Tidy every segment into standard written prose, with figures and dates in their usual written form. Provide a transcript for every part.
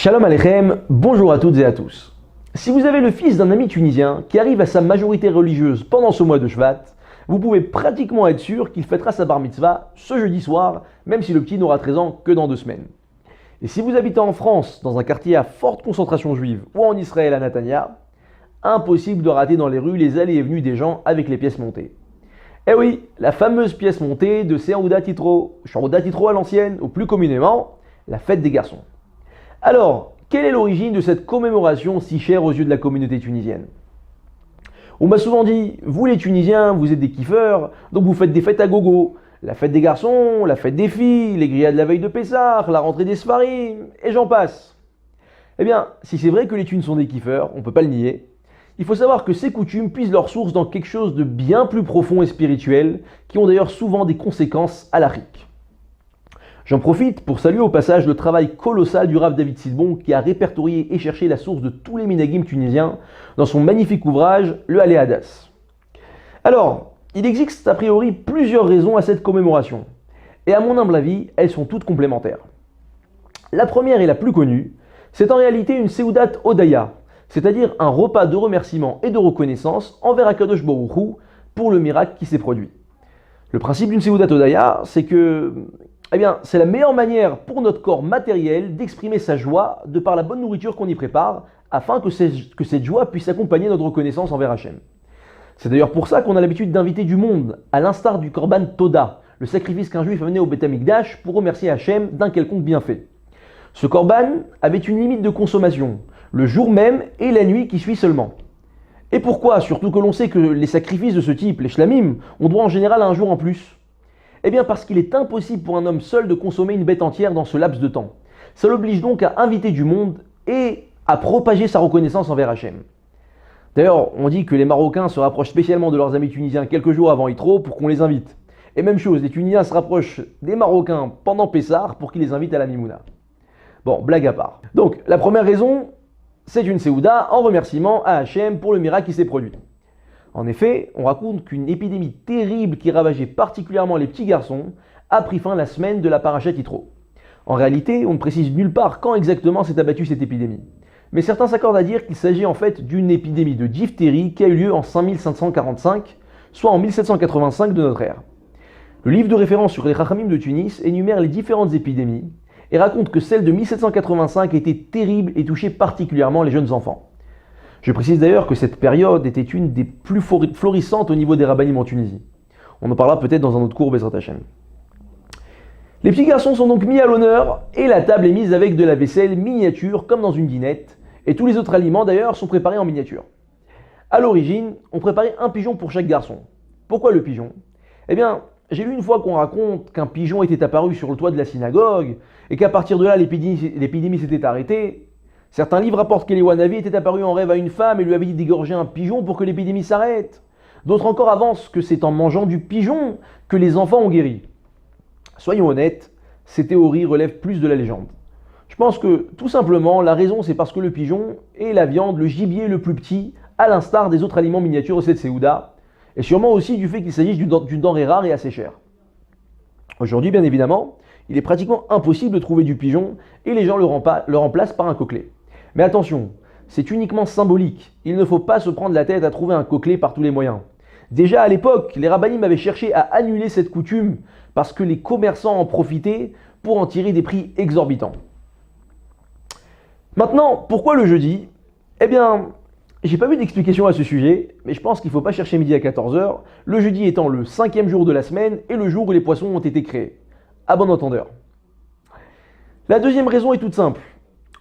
Shalom Aleichem, bonjour à toutes et à tous. Si vous avez le fils d'un ami tunisien qui arrive à sa majorité religieuse pendant ce mois de Shvat, vous pouvez pratiquement être sûr qu'il fêtera sa bar mitzvah ce jeudi soir, même si le petit n'aura 13 ans que dans 2 semaines. Et si vous habitez en France, dans un quartier à forte concentration juive, ou en Israël à Netanya, impossible de rater dans les rues les allées et venues des gens avec les pièces montées. Eh oui, la fameuse pièce montée de Seudat Yitro à l'ancienne, ou plus communément, la fête des garçons. Alors, quelle est l'origine de cette commémoration si chère aux yeux de la communauté tunisienne? On m'a souvent dit, vous les Tunisiens, vous êtes des kiffeurs, donc vous faites des fêtes à gogo. La fête des garçons, la fête des filles, les grillades de la veille de Pessah, la rentrée des Sfarim, et j'en passe. Eh bien, si c'est vrai que les Tunes sont des kiffeurs, on ne peut pas le nier, il faut savoir que ces coutumes puisent leur source dans quelque chose de bien plus profond et spirituel, qui ont d'ailleurs souvent des conséquences halachiques. J'en profite pour saluer au passage le travail colossal du Rav David Sidbon qui a répertorié et cherché la source de tous les minagim tunisiens dans son magnifique ouvrage Le Alé Hadas. Alors, il existe a priori plusieurs raisons à cette commémoration. Et à mon humble avis, elles sont toutes complémentaires. La première et la plus connue, c'est en réalité une Seudat Odaya, c'est-à-dire un repas de remerciement et de reconnaissance envers Akadosh Baruch Hu pour le miracle qui s'est produit. Le principe d'une Seudat Odaya, c'est que c'est la meilleure manière pour notre corps matériel d'exprimer sa joie de par la bonne nourriture qu'on y prépare, afin que cette joie puisse accompagner notre reconnaissance envers Hachem. C'est d'ailleurs pour ça qu'on a l'habitude d'inviter du monde, à l'instar du Korban Toda, le sacrifice qu'un juif amenait au Beth Amikdash pour remercier Hachem d'un quelconque bienfait. Ce Korban avait une limite de consommation, le jour même et la nuit qui suit seulement. Et pourquoi? Surtout que l'on sait que les sacrifices de ce type, les shlamim, ont droit en général à un jour en plus. Eh bien parce qu'il est impossible pour un homme seul de consommer une bête entière dans ce laps de temps. Ça l'oblige donc à inviter du monde et à propager sa reconnaissance envers Hachem. D'ailleurs, on dit que les Marocains se rapprochent spécialement de leurs amis tunisiens quelques jours avant Yitro pour qu'on les invite. Et même chose, les Tunisiens se rapprochent des Marocains pendant Pessah pour qu'ils les invitent à la Mimouna. Bon, blague à part. Donc, la première raison, c'est une Séouda en remerciement à Hachem pour le miracle qui s'est produit. En effet, on raconte qu'une épidémie terrible qui ravageait particulièrement les petits garçons a pris fin la semaine de la parashat Yitro. En réalité, on ne précise nulle part quand exactement s'est abattue cette épidémie. Mais certains s'accordent à dire qu'il s'agit en fait d'une épidémie de diphtérie qui a eu lieu en 5545, soit en 1785 de notre ère. Le livre de référence sur les Chachamim de Tunis énumère les différentes épidémies et raconte que celle de 1785 était terrible et touchait particulièrement les jeunes enfants. Je précise d'ailleurs que cette période était une des plus florissantes au niveau des rabbinim en Tunisie. On en parlera peut-être dans un autre cours, Bezrat Hashem. Les petits garçons sont donc mis à l'honneur et la table est mise avec de la vaisselle miniature comme dans une dînette et tous les autres aliments d'ailleurs sont préparés en miniature. A l'origine, on préparait un pigeon pour chaque garçon. Pourquoi le pigeon? Eh bien, j'ai lu une fois qu'on raconte qu'un pigeon était apparu sur le toit de la synagogue et qu'à partir de là l'épidémie s'était arrêtée. Certains livres rapportent qu'Eliyahu Hanavi était apparu en rêve à une femme et lui avait dit d'égorger un pigeon pour que l'épidémie s'arrête. D'autres encore avancent que c'est en mangeant du pigeon que les enfants ont guéri. Soyons honnêtes, ces théories relèvent plus de la légende. Je pense que tout simplement la raison c'est parce que le pigeon est la viande, le gibier le plus petit, à l'instar des autres aliments miniatures de cette Séouda, et sûrement aussi du fait qu'il s'agisse d'une denrée rare et assez chère. Aujourd'hui, bien évidemment, il est pratiquement impossible de trouver du pigeon et les gens le remplacent par un coquelet. Mais attention, c'est uniquement symbolique. Il ne faut pas se prendre la tête à trouver un coquelet par tous les moyens. Déjà à l'époque, les rabbinim avaient cherché à annuler cette coutume parce que les commerçants en profitaient pour en tirer des prix exorbitants. Maintenant, pourquoi le jeudi? Eh bien, j'ai pas vu d'explication à ce sujet, mais je pense qu'il ne faut pas chercher midi à 14h, le jeudi étant le 5e jour de la semaine et le jour où les poissons ont été créés. À bon entendeur. La deuxième raison est toute simple.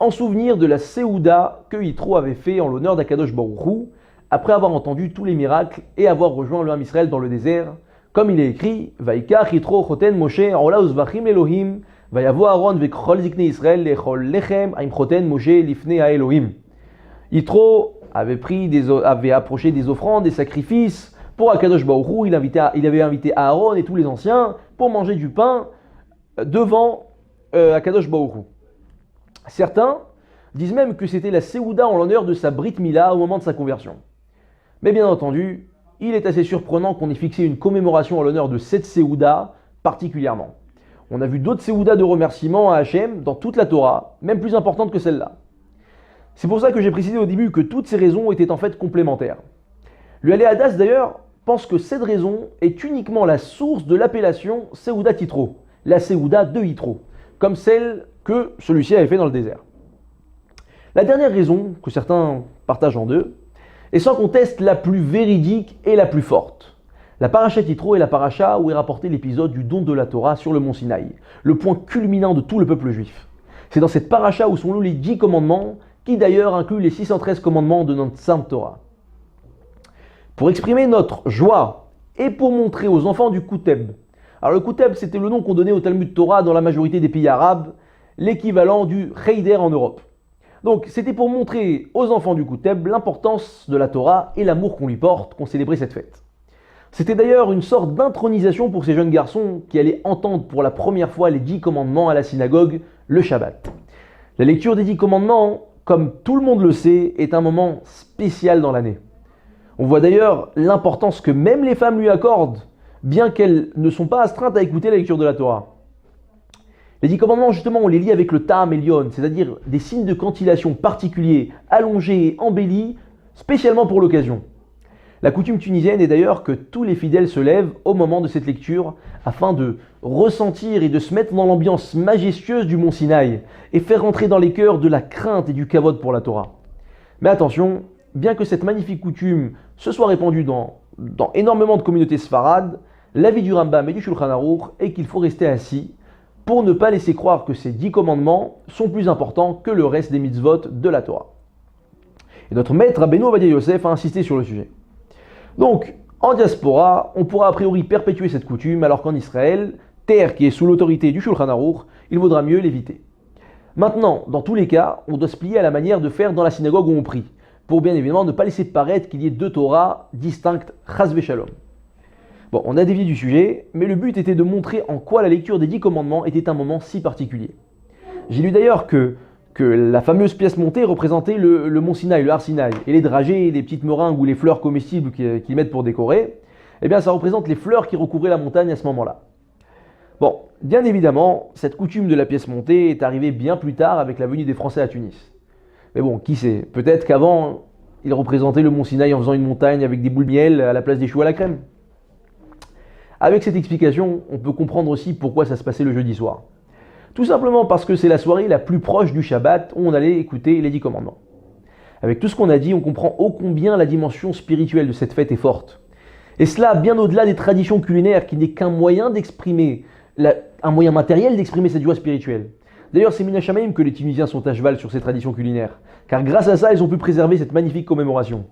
En souvenir de la Séouda que Yitro avait fait en l'honneur d'Akadosh Baruch Hu, après avoir entendu tous les miracles et avoir rejoint le Ham Israël dans le désert, comme il est écrit, Vaikach Yitro choten Moshe ola uzvachim Elohim, vayavo Aaron vekchol zikne Israël lechol lechem aim choten Moshe lifne a Elohim. Yitro avait approché des offrandes, des sacrifices pour Akadosh Baruch Hu. Il avait invité Aaron et tous les anciens pour manger du pain devant Akadosh Baruch Hu. Certains disent même que c'était la Séouda en l'honneur de sa Brit Mila au moment de sa conversion. Mais bien entendu, il est assez surprenant qu'on ait fixé une commémoration en l'honneur de cette Séouda particulièrement. On a vu d'autres Séouda de remerciement à Hachem dans toute la Torah, même plus importantes que celle-là. C'est pour ça que j'ai précisé au début que toutes ces raisons étaient en fait complémentaires. Le Alé Hadas d'ailleurs pense que cette raison est uniquement la source de l'appellation Séouda Titro, la Séouda de Yitro, comme celle que celui-ci avait fait dans le désert. La dernière raison, que certains partagent en deux, est sans conteste la plus véridique et la plus forte. La paracha Yitro est la paracha où est rapporté l'épisode du don de la Torah sur le mont Sinaï, le point culminant de tout le peuple juif. C'est dans cette paracha où sont lus les 10 commandements, qui d'ailleurs inclut les 613 commandements de notre Sainte Torah. Pour exprimer notre joie et pour montrer aux enfants du Kouteb. Alors le Kouteb, c'était le nom qu'on donnait au Talmud Torah dans la majorité des pays arabes, l'équivalent du Heider en Europe. Donc c'était pour montrer aux enfants du Kouteb l'importance de la Torah et l'amour qu'on lui porte, qu'on célébrait cette fête. C'était d'ailleurs une sorte d'intronisation pour ces jeunes garçons qui allaient entendre pour la première fois les 10 commandements à la synagogue le Shabbat. La lecture des 10 commandements, comme tout le monde le sait, est un moment spécial dans l'année. On voit d'ailleurs l'importance que même les femmes lui accordent, bien qu'elles ne sont pas astreintes à écouter la lecture de la Torah. Les 10 commandements, justement, on les lit avec le Ta'am Elyon, c'est-à-dire des signes de cantillation particuliers, allongés et embellis, spécialement pour l'occasion. La coutume tunisienne est d'ailleurs que tous les fidèles se lèvent au moment de cette lecture afin de ressentir et de se mettre dans l'ambiance majestueuse du mont Sinaï et faire rentrer dans les cœurs de la crainte et du kavod pour la Torah. Mais attention, bien que cette magnifique coutume se soit répandue dans énormément de communautés sfarades, l'avis du Rambam et du Shulchan Aruch est qu'il faut rester assis pour ne pas laisser croire que ces 10 commandements sont plus importants que le reste des mitzvot de la Torah. Et notre maître Rabbeinu Ovadia Yosef a insisté sur le sujet. Donc, en diaspora, on pourra a priori perpétuer cette coutume, alors qu'en Israël, terre qui est sous l'autorité du Shulchan Aruch, il vaudra mieux l'éviter. Maintenant, dans tous les cas, on doit se plier à la manière de faire dans la synagogue où on prie, pour bien évidemment ne pas laisser paraître qu'il y ait 2 Torahs distinctes, chas v'shalom. Bon, on a dévié du sujet, mais le but était de montrer en quoi la lecture des 10 commandements était un moment si particulier. J'ai lu d'ailleurs que la fameuse pièce montée représentait le mont Sinaï, le Har Sinaï, et les dragées, les petites meringues ou les fleurs comestibles qu'ils mettent pour décorer, eh bien ça représente les fleurs qui recouvraient la montagne à ce moment-là. Bon, bien évidemment, cette coutume de la pièce montée est arrivée bien plus tard avec la venue des Français à Tunis. Mais bon, qui sait, peut-être qu'avant, ils représentaient le mont Sinaï en faisant une montagne avec des boules de miel à la place des choux à la crème. Avec cette explication, on peut comprendre aussi pourquoi ça se passait le jeudi soir. Tout simplement parce que c'est la soirée la plus proche du Shabbat où on allait écouter les 10 commandements. Avec tout ce qu'on a dit, on comprend ô combien la dimension spirituelle de cette fête est forte. Et cela bien au-delà des traditions culinaires qui n'est qu'un moyen d'exprimer, un moyen matériel d'exprimer cette joie spirituelle. D'ailleurs, c'est Mina Shamaim que les Tunisiens sont à cheval sur ces traditions culinaires, car grâce à ça, ils ont pu préserver cette magnifique commémoration.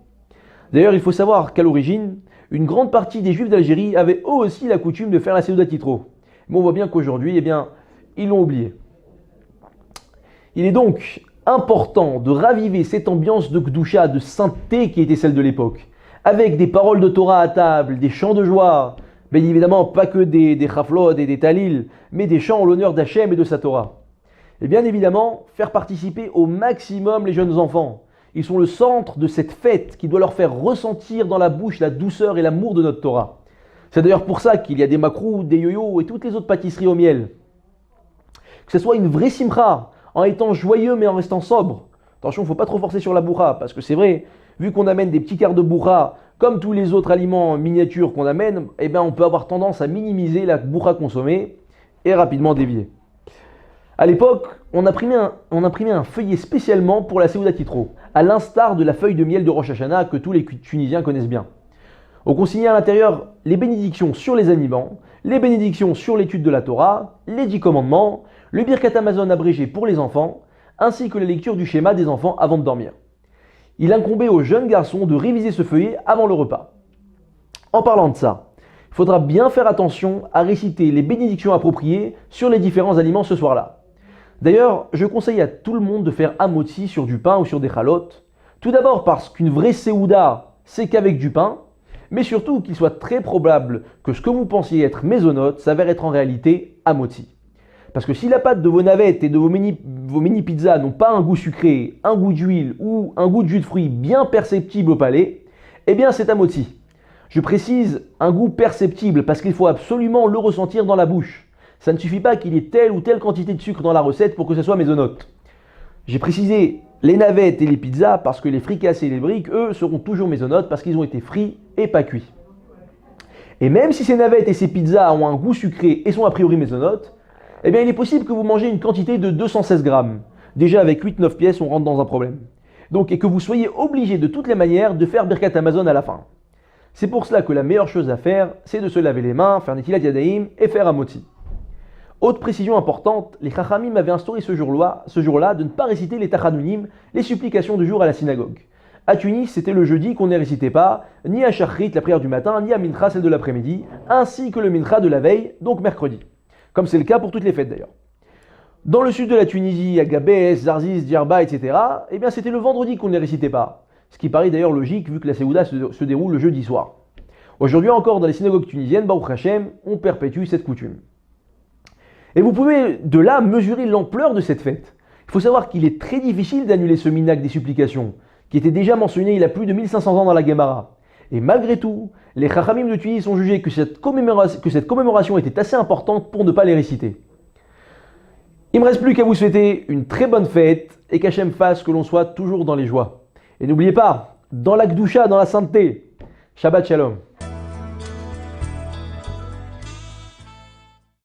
D'ailleurs, il faut savoir qu'à l'origine, une grande partie des Juifs d'Algérie avaient eux aussi la coutume de faire la Séouda Titro. Mais on voit bien qu'aujourd'hui, eh bien, ils l'ont oublié. Il est donc important de raviver cette ambiance de Kdusha, de sainteté qui était celle de l'époque, avec des paroles de Torah à table, des chants de joie, bien évidemment pas que des chaflot et des talil, mais des chants en l'honneur d'Hachem et de sa Torah. Et bien évidemment, faire participer au maximum les jeunes enfants. Ils sont le centre de cette fête qui doit leur faire ressentir dans la bouche la douceur et l'amour de notre Torah. C'est d'ailleurs pour ça qu'il y a des makrous, des yo-yo et toutes les autres pâtisseries au miel. Que ce soit une vraie simcha, en étant joyeux mais en restant sobre. Attention, il ne faut pas trop forcer sur la bourra, parce que c'est vrai, vu qu'on amène des petits quarts de bourra, comme tous les autres aliments miniatures qu'on amène, eh bien on peut avoir tendance à minimiser la bourra consommée et rapidement dévier. À l'époque, on imprimait un feuillet spécialement pour la Séouda Titro, à l'instar de la feuille de miel de Rosh Hashanah que tous les Tunisiens connaissent bien. On consignait à l'intérieur les bénédictions sur les aliments, les bénédictions sur l'étude de la Torah, les 10 commandements, le Birkat Hamazon abrégé pour les enfants, ainsi que la lecture du schéma des enfants avant de dormir. Il incombait aux jeunes garçons de réviser ce feuillet avant le repas. En parlant de ça, il faudra bien faire attention à réciter les bénédictions appropriées sur les différents aliments ce soir-là. D'ailleurs, je conseille à tout le monde de faire amotzi sur du pain ou sur des chalotes. Tout d'abord parce qu'une vraie séouda, c'est qu'avec du pain, mais surtout qu'il soit très probable que ce que vous pensiez être mésonote s'avère être en réalité amotzi. Parce que si la pâte de vos navettes et de vos mini pizzas n'ont pas un goût sucré, un goût d'huile ou un goût de jus de fruits bien perceptible au palais, eh bien c'est amotzi. Je précise un goût perceptible parce qu'il faut absolument le ressentir dans la bouche. Ça ne suffit pas qu'il y ait telle ou telle quantité de sucre dans la recette pour que ça soit mésonote. J'ai précisé les navettes et les pizzas parce que les fricassés et les briques, eux, seront toujours mésonotes parce qu'ils ont été frits et pas cuits. Et même si ces navettes et ces pizzas ont un goût sucré et sont a priori mésonotes, eh bien il est possible que vous mangez une quantité de 216 grammes. Déjà avec 8-9 pièces, on rentre dans un problème. Donc, et que vous soyez obligé de toutes les manières de faire Birkat Hamazon à la fin. C'est pour cela que la meilleure chose à faire, c'est de se laver les mains, faire Netilat Yadayim et faire Hamotzi. Autre précision importante, les Chachamim avaient instauré ce jour-là de ne pas réciter les Tachanunim, les supplications du jour à la synagogue. À Tunis, c'était le jeudi qu'on ne les récitait pas, ni à Shachrit, la prière du matin, ni à Mincha, celle de l'après-midi, ainsi que le Mincha de la veille, donc mercredi. Comme c'est le cas pour toutes les fêtes d'ailleurs. Dans le sud de la Tunisie, à Gabès, Zarzis, Djerba, etc., eh bien c'était le vendredi qu'on ne les récitait pas. Ce qui paraît d'ailleurs logique vu que la Séouda se déroule le jeudi soir. Aujourd'hui encore, dans les synagogues tunisiennes, Baruch Hashem, on perpétue cette coutume. Et vous pouvez de là mesurer l'ampleur de cette fête. Il faut savoir qu'il est très difficile d'annuler ce minag des supplications, qui était déjà mentionné il y a plus de 1500 ans dans la Gemara. Et malgré tout, les Chachamim de Tunis ont jugé que cette commémoration était assez importante pour ne pas les réciter. Il ne me reste plus qu'à vous souhaiter une très bonne fête et qu'Hachem fasse que l'on soit toujours dans les joies. Et n'oubliez pas, dans la Gdusha, dans la sainteté, Shabbat Shalom.